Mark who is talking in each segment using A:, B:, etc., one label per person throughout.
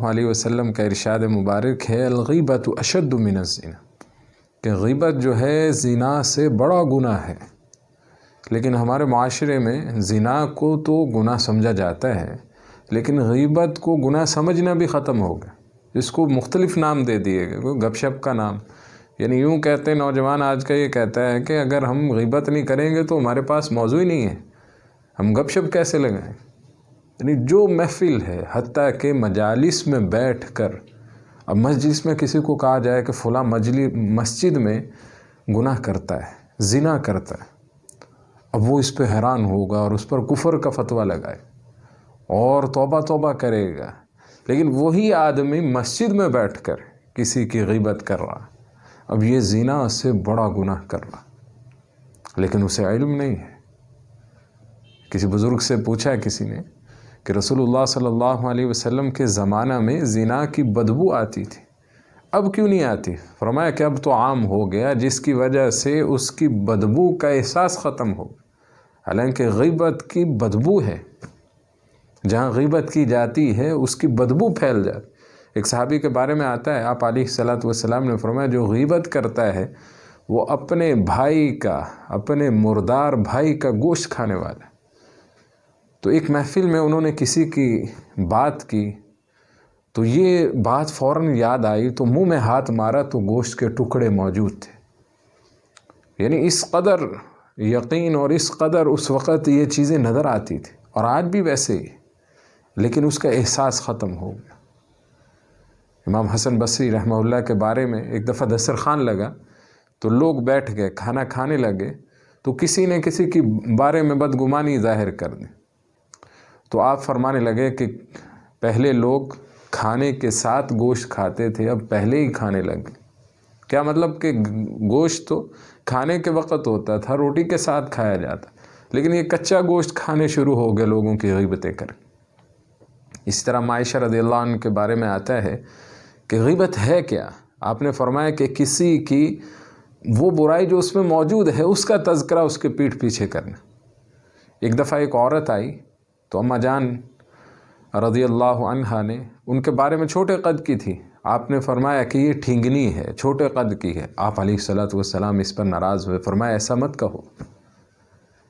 A: علیہ وسلم کا ارشاد مبارک ہے الغیبۃ اشد من الزنا، کہ غیبت جو ہے زنا سے بڑا گناہ ہے۔ لیکن ہمارے معاشرے میں زنا کو تو گناہ سمجھا جاتا ہے، لیکن غیبت کو گناہ سمجھنا بھی ختم ہو گیا۔ اس کو مختلف نام دے دیے گئے، کوئی گپ شپ کا نام، یعنی یوں کہتے ہیں نوجوان آج کا، یہ کہتا ہے کہ اگر ہم غیبت نہیں کریں گے تو ہمارے پاس موضوع ہی نہیں ہے، ہم گپ شپ کیسے لگائیں۔ یعنی جو محفل ہے، حتیٰ کہ مجالس میں بیٹھ کر، اب مجلس میں کسی کو کہا جائے کہ فلاں مسجد میں گناہ کرتا ہے، زنا کرتا ہے، اب وہ اس پہ حیران ہوگا اور اس پر کفر کا فتویٰ لگائے اور توبہ توبہ کرے گا۔ لیکن وہی آدمی مسجد میں بیٹھ کر کسی کی غیبت کر رہا، اب یہ زنا سے بڑا گناہ کر رہا، لیکن اسے علم نہیں ہے۔ کسی بزرگ سے پوچھا کسی نے کہ رسول اللہ صلی اللہ علیہ وسلم کے زمانہ میں زنا کی بدبو آتی تھی، اب کیوں نہیں آتی؟ فرمایا کہ اب تو عام ہو گیا، جس کی وجہ سے اس کی بدبو کا احساس ختم ہو۔ حالانکہ غیبت کی بدبو ہے، جہاں غیبت کی جاتی ہے اس کی بدبو پھیل جاتی۔ ایک صحابی کے بارے میں آتا ہے، آپ علیہ الصلوۃ والسلام نے فرمایا جو غیبت کرتا ہے وہ اپنے بھائی کا، اپنے مردار بھائی کا گوشت کھانے والا ہے۔ تو ایک محفل میں انہوں نے کسی کی بات کی تو یہ بات فوراً یاد آئی، تو منہ میں ہاتھ مارا تو گوشت کے ٹکڑے موجود تھے۔ یعنی اس قدر یقین اور اس قدر اس وقت یہ چیزیں نظر آتی تھی، اور آج بھی ویسے ہی، لیکن اس کا احساس ختم ہو گیا۔ امام حسن بصری رحمہ اللہ کے بارے میں ایک دفعہ دسترخوان لگا تو لوگ بیٹھ گئے، کھانا کھانے لگے، تو کسی نے کسی کی بارے میں بدگمانی ظاہر کر دی، تو آپ فرمانے لگے کہ پہلے لوگ کھانے کے ساتھ گوشت کھاتے تھے، اب پہلے ہی کھانے لگے۔ کیا مطلب کہ گوشت تو کھانے کے وقت ہوتا تھا، روٹی کے ساتھ کھایا جاتا، لیکن یہ کچا گوشت کھانے شروع ہو گئے لوگوں کی غیبتیں کر۔ اس طرح عائشہ رضی اللہ عنہ کے بارے میں آتا ہے کہ غیبت ہے کیا؟ آپ نے فرمایا کہ کسی کی وہ برائی جو اس میں موجود ہے اس کا تذکرہ اس کے پیٹھ پیچھے کرنا۔ ایک دفعہ ایک عورت آئی تو اماں جان رضی اللہ عنہا نے، ان کے بارے میں چھوٹے قد کی تھی، آپ نے فرمایا کہ یہ ٹھنگنی ہے، چھوٹے قد کی ہے۔ آپ علیہ الصلوۃ والسلام اس پر ناراض ہوئے، فرمایا ایسا مت کہو،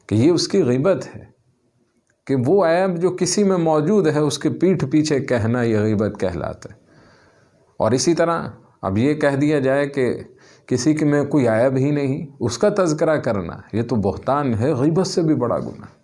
A: کہ یہ اس کی غیبت ہے، کہ وہ عیب جو کسی میں موجود ہے اس کے پیٹھ پیچھے کہنا یہ غیبت کہلاتا ہے۔ اور اسی طرح اب یہ کہہ دیا جائے کہ کسی کے میں کوئی عیب ہی نہیں، اس کا تذکرہ کرنا، یہ تو بہتان ہے، غیبت سے بھی بڑا گناہ۔